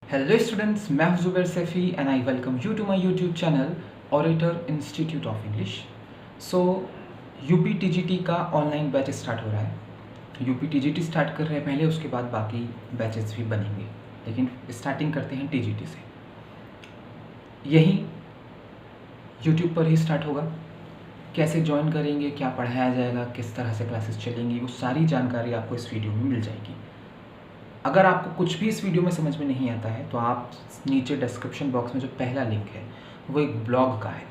Hello students, मैं हूं Zubair Saifi and I welcome you to my YouTube channel Orator Institute of English. So UP TGT का online batch start हो रहा है। UP TGT start कर रहे हैं पहले, उसके बाद बाकी बैचेस भी बनेंगे, लेकिन स्टार्टिंग करते हैं टीजीटी से। यही यूट्यूब पर ही स्टार्ट होगा। कैसे ज्वाइन करेंगे, क्या पढ़ाया जाएगा, किस तरह से क्लासेस चलेंगी, वो सारी जानकारी आपको इस वीडियो में मिल जाएगी। अगर आपको कुछ भी इस वीडियो में समझ में नहीं आता है तो आप नीचे डिस्क्रिप्शन बॉक्स में जो पहला लिंक है वो एक ब्लॉग का है,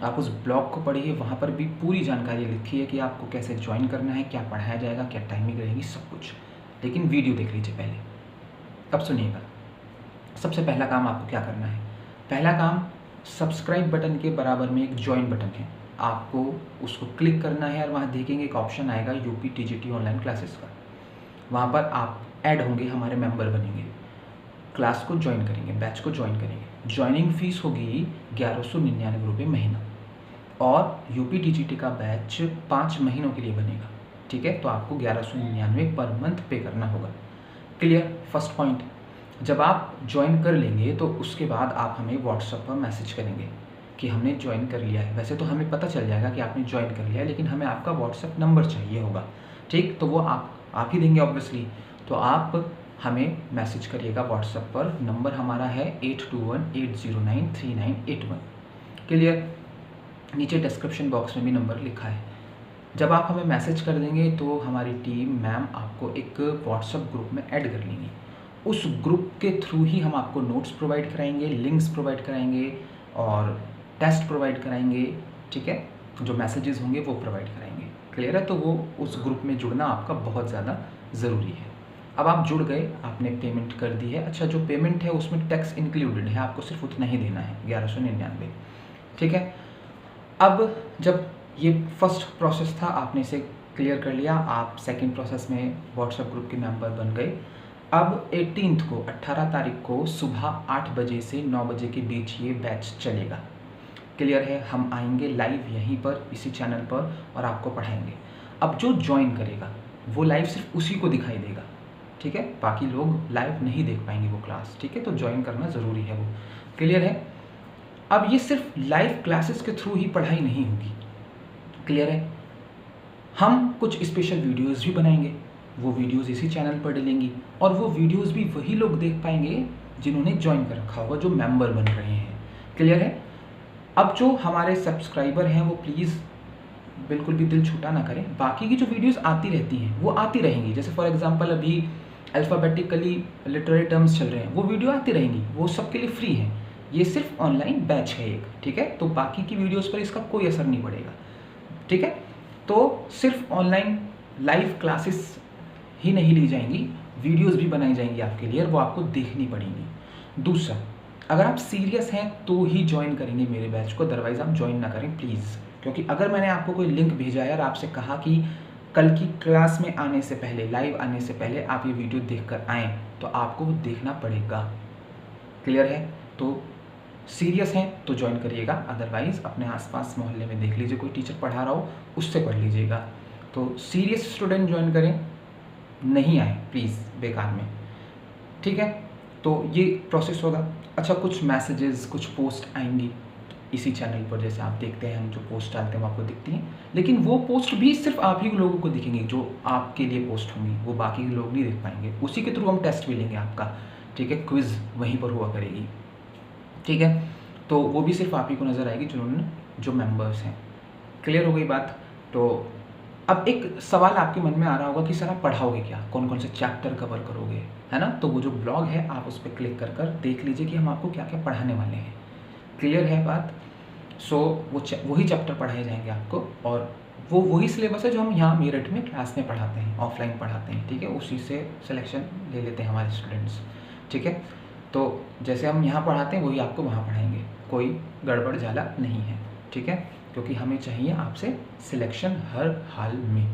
आप उस ब्लॉग को पढ़िए। वहाँ पर भी पूरी जानकारी लिखी है कि आपको कैसे ज्वाइन करना है, क्या पढ़ाया जाएगा, क्या टाइमिंग रहेगी, सब कुछ। लेकिन वीडियो देख लीजिए पहले। अब सुनिएगा, सबसे पहला काम आपको क्या करना है। पहला काम, सब्सक्राइब बटन के बराबर में एक ज्वाइन बटन है, आपको उसको क्लिक करना है और वहाँ देखेंगे एक ऑप्शन आएगा यूपी टीजीटी ऑनलाइन क्लासेस का। वहाँ पर आप ऐड होंगे, हमारे मेंबर बनेंगे, क्लास को ज्वाइन करेंगे, बैच को ज्वाइन करेंगे। ज्वाइनिंग फीस होगी 1199 रुपये महीना, और यूपी टीजीटी का बैच 5 महीनों के लिए बनेगा। ठीक है, तो आपको 1199 पर मंथ पे करना होगा। क्लियर? फर्स्ट पॉइंट, जब आप ज्वाइन कर लेंगे तो उसके बाद आप हमें व्हाट्सएप पर मैसेज करेंगे कि हमने ज्वाइन कर लिया है। वैसे तो हमें पता चल जाएगा कि आपने ज्वाइन कर लिया है, लेकिन हमें आपका व्हाट्सएप नंबर चाहिए होगा। ठीक, तो वो आप ही देंगे ऑब्वियसली। तो आप हमें मैसेज करिएगा व्हाट्सएप पर। नंबर हमारा है 8218093981। क्लियर? नीचे डिस्क्रिप्शन बॉक्स में भी नंबर लिखा है। जब आप हमें मैसेज कर देंगे तो हमारी टीम मैम आपको एक व्हाट्सएप ग्रुप में ऐड कर लेंगी। उस ग्रुप के थ्रू ही हम आपको नोट्स प्रोवाइड कराएंगे, लिंक्स प्रोवाइड कराएंगे और टेस्ट प्रोवाइड कराएंगे। ठीक है, जो मैसेजेस होंगे वो प्रोवाइड कराएंगे। क्लियर है? तो वो उस ग्रुप में जुड़ना आपका बहुत ज़्यादा ज़रूरी है। अब आप जुड़ गए, आपने पेमेंट कर दी है। अच्छा, जो पेमेंट है उसमें टैक्स इंक्लूडेड है, आपको सिर्फ उतना ही देना है, 1199। ठीक है, अब जब ये फर्स्ट प्रोसेस था आपने इसे क्लियर कर लिया, आप सेकंड प्रोसेस में व्हाट्सएप ग्रुप के मेंबर बन गए। अब 18 को 18 तारीख को सुबह 8 बजे से 9 बजे के बीच ये बैच चलेगा। क्लियर है? हम आएंगे लाइव यहीं पर इसी चैनल पर और आपको पढ़ाएंगे। अब जो ज्वाइन करेगा वो लाइव सिर्फ उसी को दिखाई देगा। ठीक है, बाकी लोग लाइव नहीं देख पाएंगे वो क्लास। ठीक है, तो ज्वाइन करना ज़रूरी है वो। क्लियर है? अब ये सिर्फ लाइव क्लासेस के थ्रू ही पढ़ाई नहीं होगी। क्लियर है? हम कुछ स्पेशल वीडियोस भी बनाएंगे, वो वीडियोस इसी चैनल पर डलेंगी, और वो वीडियोस भी वही लोग देख पाएंगे जिन्होंने ज्वाइन कर रखा होगा, जो मेंबर बन रहे हैं। क्लियर है? अब जो हमारे सब्सक्राइबर हैं वो प्लीज़ बिल्कुल भी दिल छूटा ना करें। बाकी की जो वीडियोस आती रहती हैं वो आती रहेंगी। जैसे फॉर एग्जांपल अभी अल्फ़ाबेटिकली लिटरेरी टर्म्स चल रहे हैं, वो वीडियो आती रहेंगी, वो सबके लिए फ्री है। ये सिर्फ ऑनलाइन बैच है एक। ठीक है, तो बाकी की वीडियोस पर इसका कोई असर नहीं पड़ेगा। ठीक है, तो सिर्फ ऑनलाइन लाइव क्लासेस ही नहीं ली जाएंगी, वीडियोस भी बनाई जाएंगी आपके लिए, और वो आपको देखनी पड़ेंगी। दूसरा, अगर आप सीरियस हैं तो ही ज्वाइन करेंगे मेरे बैच को, अदरवाइज़ आप ज्वाइन ना करें प्लीज़। क्योंकि अगर मैंने आपको कोई लिंक भेजा है और आपसे कहा कि कल की क्लास में आने से पहले, लाइव आने से पहले आप ये वीडियो देखकर आएँ, तो आपको वो देखना पड़ेगा। क्लियर है? तो सीरियस हैं तो ज्वाइन करिएगा, अदरवाइज़ अपने आसपास मोहल्ले में देख लीजिए कोई टीचर पढ़ा रहा हो, उससे पढ़ लीजिएगा। तो सीरियस स्टूडेंट ज्वाइन करें, नहीं आए प्लीज़ बेकार में। ठीक है, तो ये प्रोसेस होगा। अच्छा, कुछ मैसेजेस, कुछ पोस्ट आएंगी इसी चैनल पर, जैसे आप देखते हैं हम जो पोस्ट डालते हैं वो आपको दिखती हैं, लेकिन वो पोस्ट भी सिर्फ आप ही लोगों को दिखेंगी जो आपके लिए पोस्ट होंगी, वो बाकी लोग नहीं देख पाएंगे। उसी के थ्रू हम टेस्ट भी लेंगे आपका। ठीक है, क्विज़ वहीं पर हुआ करेगी। ठीक है, तो वो भी सिर्फ आप ही को नज़र आएगी जिन्होंने, जो मेंबर्स हैं। क्लियर हो गई बात? तो अब एक सवाल आपके मन में आ रहा होगा कि सर आप पढ़ाओगे क्या, कौन कौन से चैप्टर कवर करोगे, है ना? तो वो जो ब्लॉग है आप उस पर क्लिक कर कर देख लीजिए कि हम आपको क्या क्या पढ़ाने वाले हैं। क्लियर है बात? सो वही चैप्टर पढ़ाए जाएंगे आपको, और वो वही सिलेबस है जो हम यहाँ मेरठ में क्लास में पढ़ाते हैं, ऑफलाइन पढ़ाते हैं। ठीक है, उसी से सिलेक्शन ले लेते हैं हमारे स्टूडेंट्स। ठीक है, तो जैसे हम यहाँ पढ़ाते हैं वही आपको वहाँ पढ़ाएंगे, कोई गड़बड़ झाला नहीं है। ठीक है, क्योंकि हमें चाहिए आपसे सिलेक्शन हर हाल में।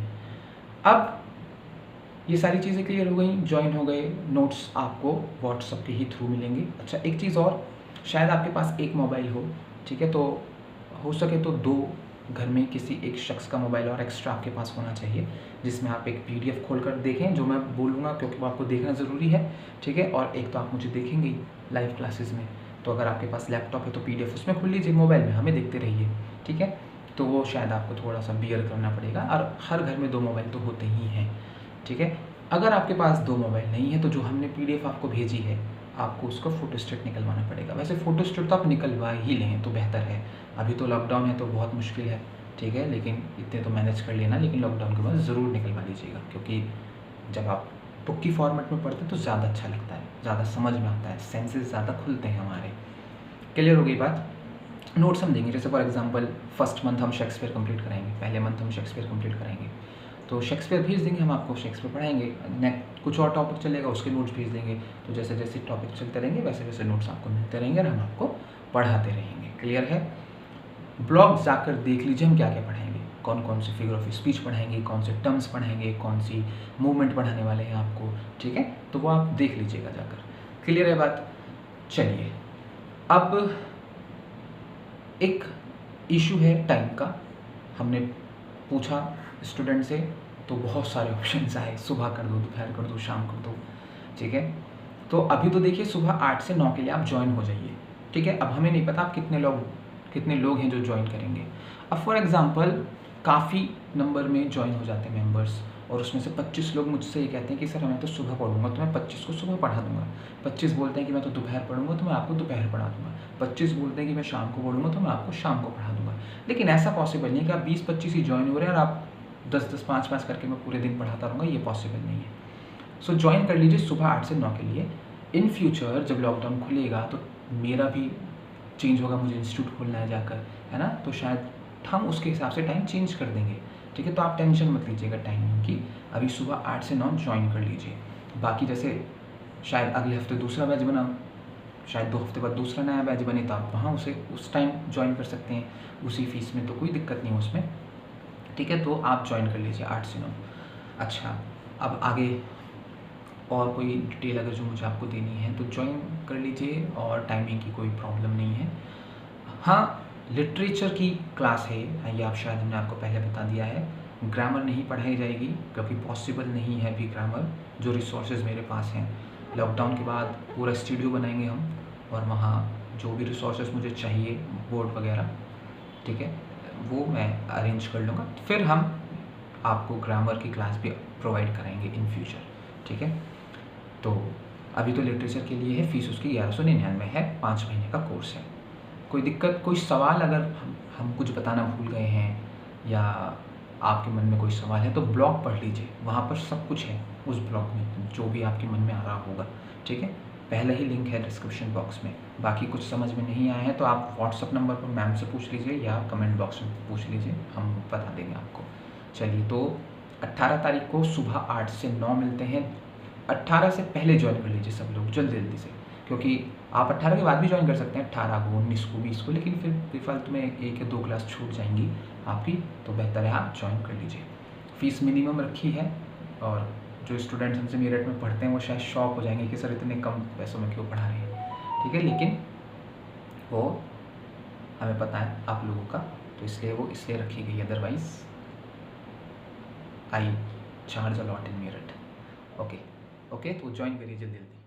अब ये सारी चीज़ें क्लियर हो गई, ज्वाइन हो गए, नोट्स आपको व्हाट्सएप के ही थ्रू मिलेंगे। अच्छा, एक चीज़ और, शायद आपके पास एक मोबाइल हो, ठीक है, तो हो सके तो 2 घर में किसी एक शख्स का मोबाइल और एक्स्ट्रा आपके पास होना चाहिए, जिसमें आप एक पीडीएफ खोलकर देखें जो मैं बोलूँगा, क्योंकि वो आपको देखना ज़रूरी है, ठीक है। और एक तो आप मुझे देखेंगे ही लाइव क्लासेस में, तो अगर आपके पास लैपटॉप है तो पीडीएफ उसमें खोल लीजिए, मोबाइल में हमें देखते रहिए, ठीक है। तो वो शायद आपको थोड़ा सा बियर करना पड़ेगा, और हर घर में 2 मोबाइल तो होते ही हैं, ठीक है। अगर आपके पास 2 मोबाइल नहीं है तो जो हमने पीडीएफ आपको भेजी है, आपको उसका फ़ोटोस्टेट निकलवाना पड़ेगा। वैसे फ़ोटोस्टेट तो आप निकलवा ही लें तो बेहतर है, अभी तो लॉकडाउन है तो बहुत मुश्किल है, ठीक है, लेकिन इतने तो मैनेज कर लेना। लेकिन लॉकडाउन के बाद ज़रूर निकलवा लीजिएगा, क्योंकि जब आप बुक की फॉर्मेट में पढ़ते हैं तो ज़्यादा अच्छा लगता है, ज़्यादा समझ में आता है, सेंसेस ज़्यादा खुलते हैं हमारे। क्लियर हो गई बात। नोट्स हम देंगे, जैसे फॉर एग्जांपल फर्स्ट मंथ हम शेक्सपियर कंप्लीट कराएंगे, पहले मंथ हम शेक्सपियर कंप्लीट कराएंगे, तो शेक्सपियर भेज देंगे, हम आपको शेक्सपियर पढ़ाएंगे। नेक्स्ट कुछ और टॉपिक चलेगा उसके नोट्स भेज देंगे, तो जैसे जैसे टॉपिक चलते रहेंगे वैसे वैसे नोट्स आपको मिलते रहेंगे और हम आपको पढ़ाते रहेंगे। क्लियर है। ब्लॉग जाकर देख लीजिए हम क्या क्या पढ़ाएंगे, कौन कौन सी फिगर ऑफ स्पीच पढ़ाएंगे, कौन से टर्म्स पढ़ाएंगे, कौन सी मूवमेंट पढ़ाने वाले हैं आपको, ठीक है, तो वो आप देख लीजिएगा जाकर। क्लियर है बात। चलिए, अब एक इशू है टाइम का। हमने पूछा स्टूडेंट से तो बहुत सारे ऑप्शंस आए, सुबह कर दो, दोपहर कर दो, शाम कर दो, ठीक है। तो अभी तो देखिए सुबह 8 से 9 के लिए आप ज्वाइन हो जाइए, ठीक है। अब हमें नहीं पता आप कितने लोग हैं जो ज्वाइन करेंगे। अब फॉर एग्जांपल काफ़ी नंबर में ज्वाइन हो जाते हैं मेंबर्स, और उसमें से 25 लोग मुझसे ये कहते हैं कि सर मैं तो सुबह पढ़ूंगा तो मैं 25 को सुबह पढ़ा दूंगा, 25 बोलते हैं कि मैं तो दोपहर पढ़ूंगा तो मैं आपको दोपहर पढ़ा दूंगा, 25 बोलते हैं कि मैं शाम को पढ़ूंगा तो मैं आपको शाम को पढ़ा दूंगा। लेकिन ऐसा पॉसिबल नहीं है कि आप 20-25 ही ज्वाइन हो रहे हैं और आप 10-10, 5-5 करके मैं पूरे दिन पढ़ाता रहूँगा, ये पॉसिबल नहीं है। सो ज्वाइन कर लीजिए सुबह 8 से 9 के लिए। इन फ्यूचर जब लॉकडाउन खुलेगा तो मेरा भी चेंज होगा, मुझे इंस्टीट्यूट खोलना है जाकर, है ना, तो शायद हम उसके हिसाब से टाइम चेंज कर देंगे, ठीक है। तो आप टेंशन मत लीजिएगा टाइमिंग की, अभी सुबह 8 से 9 ज्वाइन कर लीजिए। बाकी जैसे शायद अगले हफ्ते दूसरा बैच बना, शायद 2 हफ्ते बाद दूसरा नया बैच बने, तो आप वहाँ उसे उस टाइम ज्वाइन कर सकते हैं उसी फीस में, तो कोई दिक्कत नहीं है उसमें, ठीक है। तो आप ज्वाइन कर लीजिए 8 से 9। अच्छा, अब आगे और कोई डिटेल अगर जो मुझे आपको देनी है तो ज्वाइन कर लीजिए, और टाइमिंग की कोई प्रॉब्लम नहीं है। हाँ, लिटरेचर की क्लास है, ये आप शायद हमने आपको पहले बता दिया है। ग्रामर नहीं पढ़ाई जाएगी क्योंकि पॉसिबल नहीं है अभी ग्रामर, जो रिसोर्सेज मेरे पास हैं। लॉकडाउन के बाद पूरा स्टूडियो बनाएंगे हम, और वहाँ जो भी रिसोर्सेज मुझे चाहिए, बोर्ड वगैरह, ठीक है, वो मैं अरेंज कर लूँगा, फिर हम आपको ग्रामर की क्लास भी प्रोवाइड कराएंगे इन फ्यूचर, ठीक है। तो अभी तो लिटरेचर के लिए है, फीस उसकी 1199 है, 5 महीने का कोर्स है। कोई दिक्कत, कोई सवाल अगर हम कुछ बताना भूल गए हैं या आपके मन में कोई सवाल है तो ब्लॉग पढ़ लीजिए, वहाँ पर सब कुछ है उस ब्लॉग में, जो भी आपके मन में आ रहा होगा, ठीक है। पहला ही लिंक है डिस्क्रिप्शन बॉक्स में। बाकी कुछ समझ में नहीं आया है तो आप व्हाट्सअप नंबर पर मैम से पूछ लीजिए या कमेंट बॉक्स में पूछ लीजिए, हम बता देंगे आपको। चलिए, तो 18 तारीख को सुबह 8 से 9 मिलते हैं। 18 से पहले ज्वाइन कर लीजिए सब लोग जल्दी जल्दी से, क्योंकि आप 18 के बाद भी ज्वाइन कर सकते हैं, 18 को, 19 को, 20 को, लेकिन फिर बेफालतू में 1 या 2 क्लास छूट जाएंगी आपकी, तो बेहतर है आप ज्वाइन कर लीजिए। फ़ीस मिनिमम रखी है, और जो स्टूडेंट्स हमसे मेरठ में पढ़ते हैं वो शायद शॉक हो जाएंगे कि सर इतने कम पैसों में क्यों पढ़ा रहे हैं, ठीक है, लेकिन वो हमें पता है आप लोगों का, तो इसलिए वो इसलिए रखी गई, otherwise I charge a lot in Meerut. Okay, तो ज्वाइन करिए जल्दी जल्दी।